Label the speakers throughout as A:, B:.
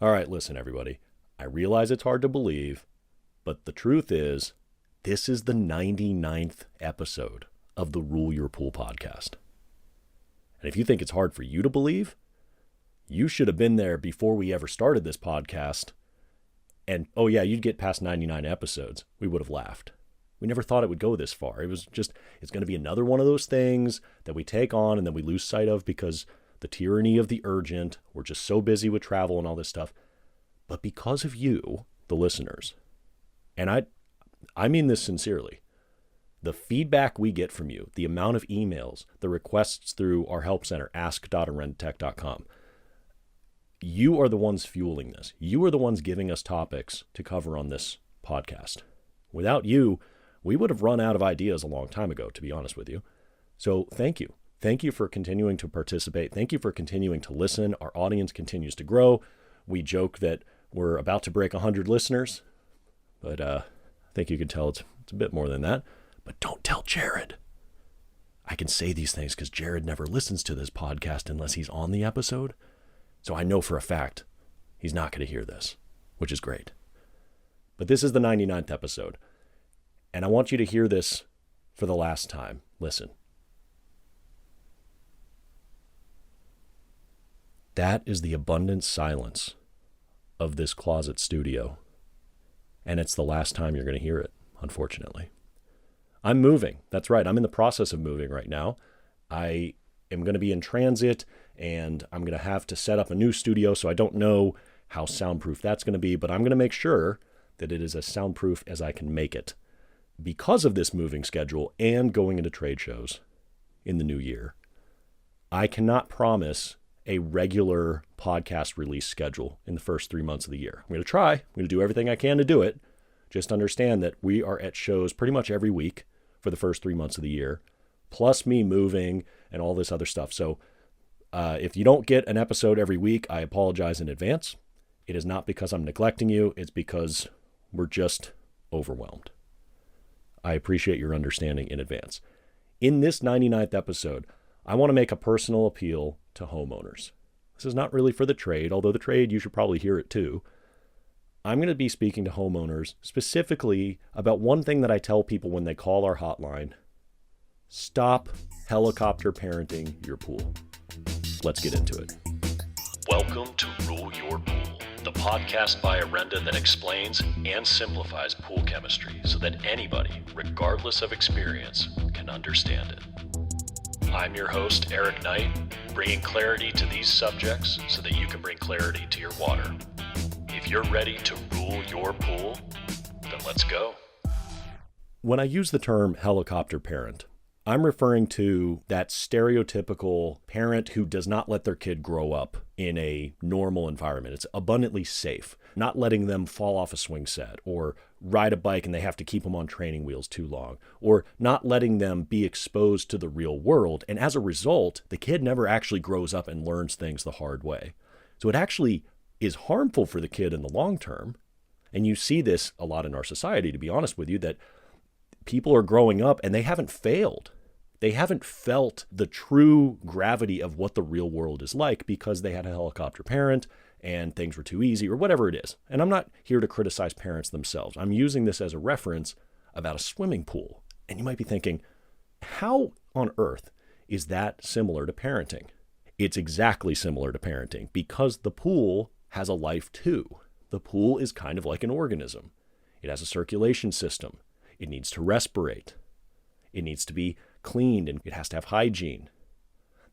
A: All right, listen, everybody. I realize it's hard to believe, but the truth is, this is the 99th episode of the Rule Your Pool podcast. And if you think it's hard for you to believe, you should have been there before we ever started this podcast. And, oh yeah, you'd get past 99 episodes. We would have laughed. We never thought it would go this far. It was just, it's going to be another one of those things that we take on and then we lose sight of because the tyranny of the urgent, we're just so busy with travel and all this stuff. But because of you, the listeners, and I mean this sincerely, the feedback we get from you, the amount of emails, the requests through our help center, ask.arendtech.com, you are the ones fueling this. You are the ones giving us topics to cover on this podcast. Without you, we would have run out of ideas a long time ago, to be honest with you. So thank you. Thank you for continuing to participate. Thank you for continuing to listen. Our audience continues to grow. We joke that we're about to break 100 listeners, but I think you can tell it's a bit more than that. But don't tell Jared. I can say these things because Jared never listens to this podcast unless he's on the episode. So I know for a fact he's not going to hear this, which is great. But this is the 99th episode, and I want you to hear this for the last time. Listen. That is the abundant silence of this closet studio, and it's the last time you're going to hear it, unfortunately. I'm moving. That's right. I'm in the process of moving right now. I am going to be in transit, and I'm going to have to set up a new studio, so I don't know how soundproof that's going to be, but I'm going to make sure that it is as soundproof as I can make it. Because of this moving schedule and going into trade shows in the new year, I cannot promise a regular podcast release schedule in the first 3 months of the year. I'm going to try. I'm going to do everything I can to do it. Just understand that we are at shows pretty much every week for the first 3 months of the year, plus me moving and all this other stuff. So if you don't get an episode every week, I apologize in advance. It is not because I'm neglecting you. It's because we're just overwhelmed. I appreciate your understanding in advance. In this 99th episode, I want to make a personal appeal to homeowners. This is not really for the trade, although the trade, you should probably hear it too. I'm going to be speaking to homeowners specifically about one thing that I tell people when they call our hotline. Stop helicopter parenting your pool. Let's get into it. Welcome to Rule Your Pool, the podcast by Arenda that explains and simplifies pool chemistry so that anybody, regardless of experience, can understand it. I'm your host, Eric Knight, bringing clarity to these subjects so that you can bring clarity to your water. If you're ready to rule your pool, then let's go. When I use the term helicopter parent, I'm referring to that stereotypical parent who does not let their kid grow up in a normal environment. It's abundantly safe, not letting them fall off a swing set or ride a bike and they have to keep them on training wheels too long, or not letting them be exposed to the real world. And as a result, the kid never actually grows up and learns things the hard way. So it actually is harmful for the kid in the long term. And you see this a lot in our society, to be honest with you, that people are growing up and they haven't failed. They haven't felt the true gravity of what the real world is like because they had a helicopter parent and things were too easy or whatever it is. And I'm not here to criticize parents themselves. I'm using this as a reference about a swimming pool. And you might be thinking, how on earth is that similar to parenting? It's exactly similar to parenting because the pool has a life too. The pool is kind of like an organism. It has a circulation system. It needs to respirate. It needs to be cleaned and it has to have hygiene.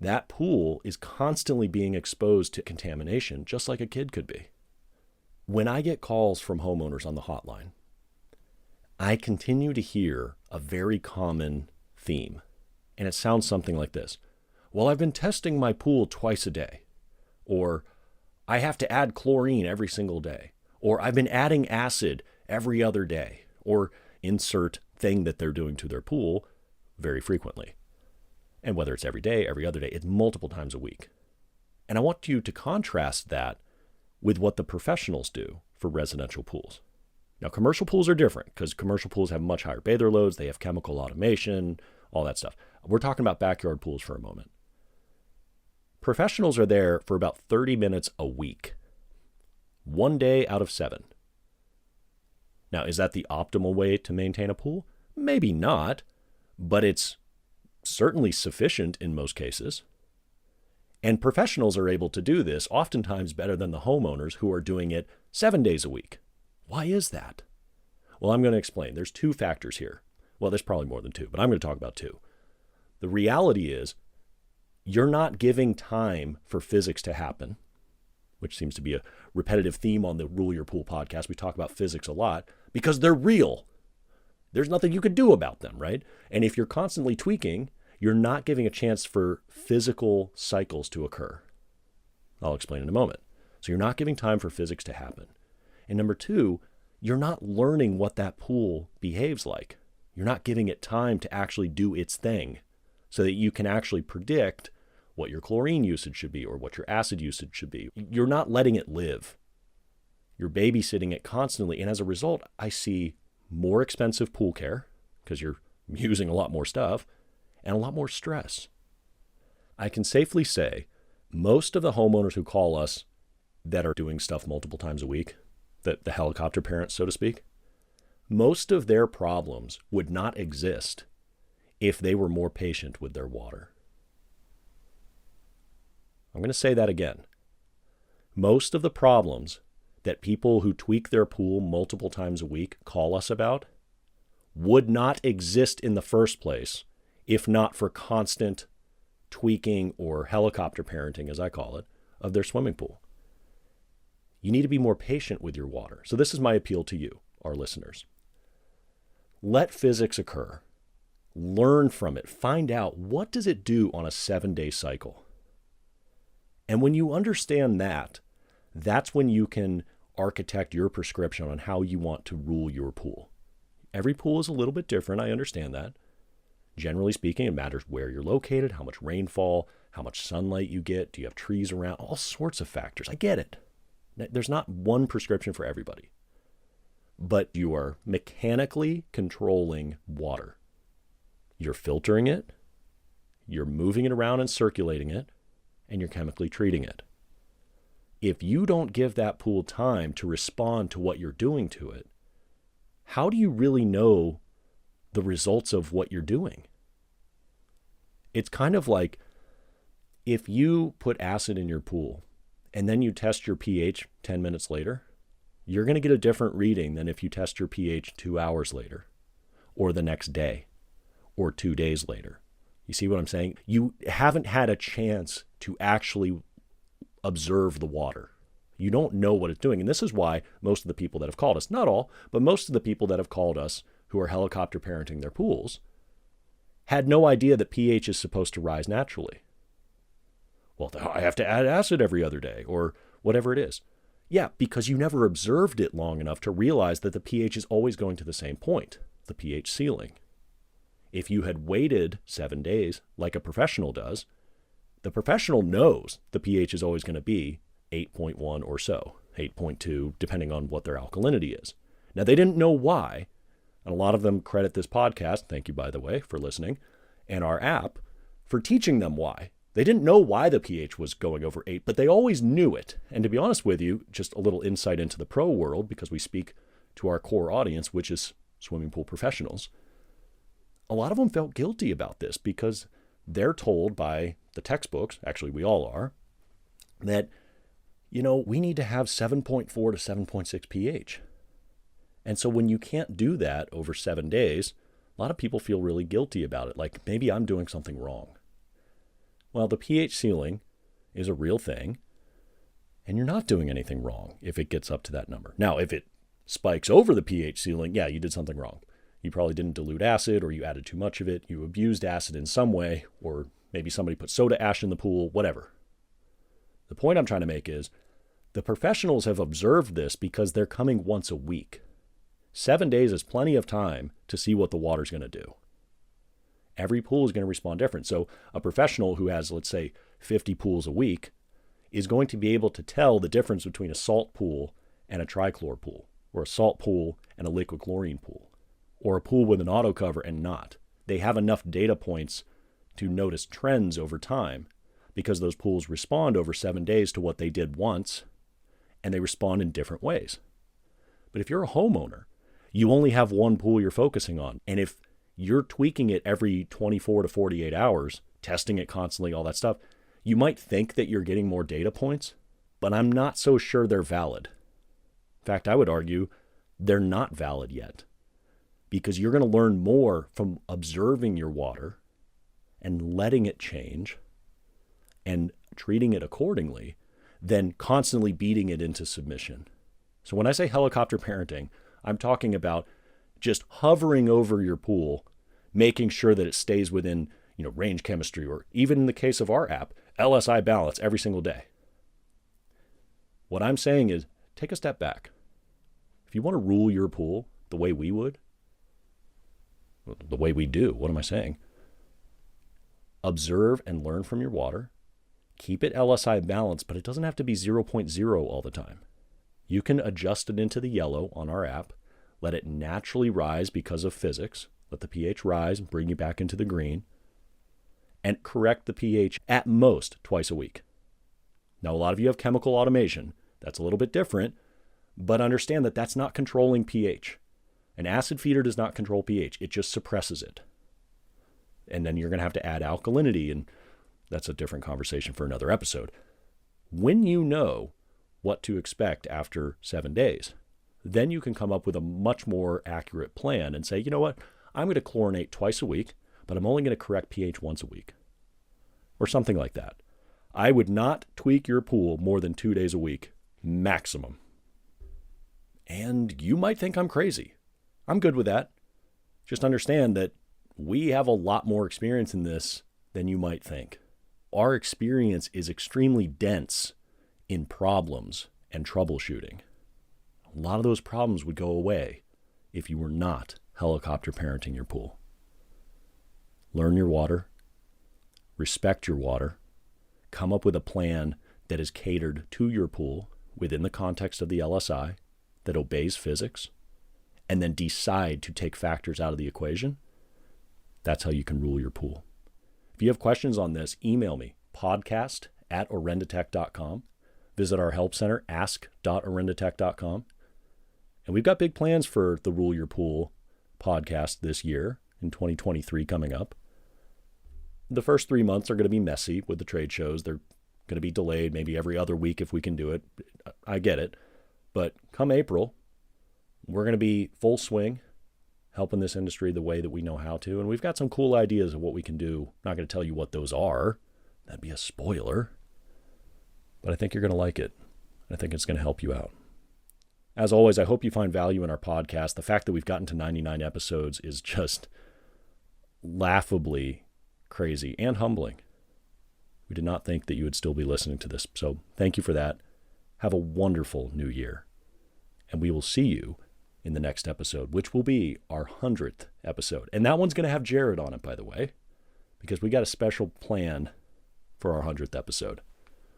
A: That pool is constantly being exposed to contamination, just like a kid could be. When I get calls from homeowners on the hotline, I continue to hear a very common theme, and it sounds something like this. Well, I've been testing my pool twice a day, or I have to add chlorine every single day, or I've been adding acid every other day, or insert thing that they're doing to their pool very frequently. And whether it's every day, every other day, it's multiple times a week. And I want you to contrast that with what the professionals do for residential pools. Now, commercial pools are different because commercial pools have much higher bather loads. They have chemical automation, all that stuff. We're talking about backyard pools for a moment. Professionals are there for about 30 minutes a week. 1 day out of 7. Now, is that the optimal way to maintain a pool? Maybe not, but it's certainly sufficient in most cases. And professionals are able to do this oftentimes better than the homeowners who are doing it 7 days a week. Why is that? Well, I'm going to explain. There's 2 factors here. Well, there's probably more than 2, but I'm going to talk about 2. The reality is you're not giving time for physics to happen, which seems to be a repetitive theme on the Rule Your Pool podcast. We talk about physics a lot because they're real. There's nothing you could do about them, right? And if you're constantly tweaking, you're not giving a chance for physical cycles to occur. I'll explain in a moment. So you're not giving time for physics to happen. And number 2, you're not learning what that pool behaves like. You're not giving it time to actually do its thing so that you can actually predict what your chlorine usage should be or what your acid usage should be. You're not letting it live. You're babysitting it constantly. And as a result, I see more expensive pool care because you're using a lot more stuff and a lot more stress. I can safely say most of the homeowners who call us that are doing stuff multiple times a week, the helicopter parents, so to speak, most of their problems would not exist if they were more patient with their water. I'm going to say that again. Most of the problems that people who tweak their pool multiple times a week call us about would not exist in the first place if not for constant tweaking or helicopter parenting, as I call it, of their swimming pool. You need to be more patient with your water. So this is my appeal to you, our listeners. Let physics occur. Learn from it. Find out, what does it do on a 7-day cycle? And when you understand that, that's when you can architect your prescription on how you want to rule your pool. Every pool is a little bit different. I understand that. Generally speaking, it matters where you're located, how much rainfall, how much sunlight you get, do you have trees around, all sorts of factors. I get it. There's not one prescription for everybody. But you are mechanically controlling water. You're filtering it, you're moving it around and circulating it, and you're chemically treating it. If you don't give that pool time to respond to what you're doing to it, how do you really know the results of what you're doing? It's kind of like if you put acid in your pool and then you test your pH 10 minutes later, you're going to get a different reading than if you test your pH 2 hours later or the next day or 2 days later. You see what I'm saying? You haven't had a chance to actually observe the water. You don't know what it's doing. And this is why most of the people that have called us, not all, but most of the people that have called us who are helicopter parenting their pools, had no idea that pH is supposed to rise naturally. Well, I have to add acid every other day or whatever it is. Yeah, because you never observed it long enough to realize that the pH is always going to the same point, the pH ceiling. If you had waited 7 days, like a professional does, the professional knows the pH is always going to be 8.1 or so, 8.2, depending on what their alkalinity is. Now, they didn't know why, and a lot of them credit this podcast, thank you, by the way, for listening, and our app for teaching them why. They didn't know why the pH was going over 8, but they always knew it. And to be honest with you, just a little insight into the pro world, because we speak to our core audience, which is swimming pool professionals, a lot of them felt guilty about this because they're told by the textbooks, actually we all are, that, we need to have 7.4 to 7.6 pH. And so when you can't do that over 7 days, a lot of people feel really guilty about it, like maybe I'm doing something wrong. Well, the pH ceiling is a real thing, and you're not doing anything wrong if it gets up to that number. Now, if it spikes over the pH ceiling, yeah, you did something wrong. You probably didn't dilute acid, or you added too much of it, you abused acid in some way, or maybe somebody put soda ash in the pool, whatever. The point I'm trying to make is the professionals have observed this because they're coming once a week. 7 days is plenty of time to see what the water's going to do. Every pool is going to respond different. So a professional who has, let's say, 50 pools a week is going to be able to tell the difference between a salt pool and a trichlor pool, or a salt pool and a liquid chlorine pool, or a pool with an auto cover and not. They have enough data points to notice trends over time because those pools respond over 7 days to what they did once, and they respond in different ways. But if you're a homeowner, you only have one pool you're focusing on. And if you're tweaking it every 24 to 48 hours, testing it constantly, all that stuff, you might think that you're getting more data points, but I'm not so sure they're valid. In fact, I would argue they're not valid yet, because you're going to learn more from observing your water and letting it change and treating it accordingly than constantly beating it into submission. So when I say helicopter parenting, I'm talking about just hovering over your pool, making sure that it stays within, range chemistry, or even in the case of our app, LSI balance every single day. What I'm saying is take a step back. If you want to rule your pool the way we would, the way we do, what am I saying? Observe and learn from your water. Keep it LSI balanced, but it doesn't have to be 0.0 all the time. You can adjust it into the yellow on our app, let it naturally rise because of physics, let the pH rise and bring you back into the green, and correct the pH at most twice a week. Now, a lot of you have chemical automation. That's a little bit different, but understand that that's not controlling pH. An acid feeder does not control pH. It just suppresses it. And then you're going to have to add alkalinity, and that's a different conversation for another episode. When you know what to expect after 7 days, then you can come up with a much more accurate plan and say, you know what, I'm going to chlorinate twice a week, but I'm only going to correct pH once a week, or something like that. I would not tweak your pool more than 2 days a week, maximum. And you might think I'm crazy. I'm good with that. Just understand that we have a lot more experience in this than you might think. Our experience is extremely dense in problems and troubleshooting. A lot of those problems would go away if you were not helicopter parenting your pool. Learn your water, respect your water, come up with a plan that is catered to your pool within the context of the LSI, that obeys physics, and then decide to take factors out of the equation. That's how you can rule your pool. If you have questions on this, email me, podcast@orenditech.com. Visit our help center, ask.orenditech.com. And we've got big plans for the Rule Your Pool podcast this year in 2023 coming up. The first 3 months are going to be messy with the trade shows. They're going to be delayed maybe every other week if we can do it. I get it. But come April, we're going to be full swing, helping this industry the way that we know how to. And we've got some cool ideas of what we can do. I'm not going to tell you what those are. That'd be a spoiler. But I think you're going to like it. I think it's going to help you out. As always, I hope you find value in our podcast. The fact that we've gotten to 99 episodes is just laughably crazy and humbling. We did not think that you would still be listening to this. So thank you for that. Have a wonderful new year. And we will see you in the next episode, which will be our 100th episode. And that one's going to have Jared on it, by the way, because we got a special plan for our 100th episode.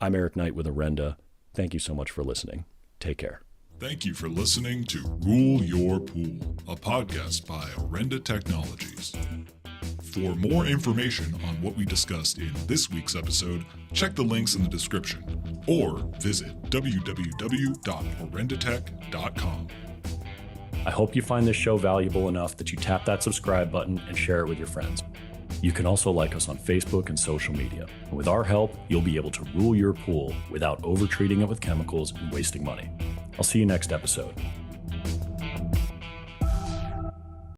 A: I'm Eric Knight with Orenda. Thank you so much for listening. Take care.
B: Thank you for listening to Rule Your Pool, a podcast by Orenda Technologies. For more information on what we discussed in this week's episode, check the links in the description or visit www.orenditech.com.
A: I hope you find this show valuable enough that you tap that subscribe button and share it with your friends. You can also like us on Facebook and social media. And with our help, you'll be able to rule your pool without over-treating it with chemicals and wasting money. I'll see you next episode.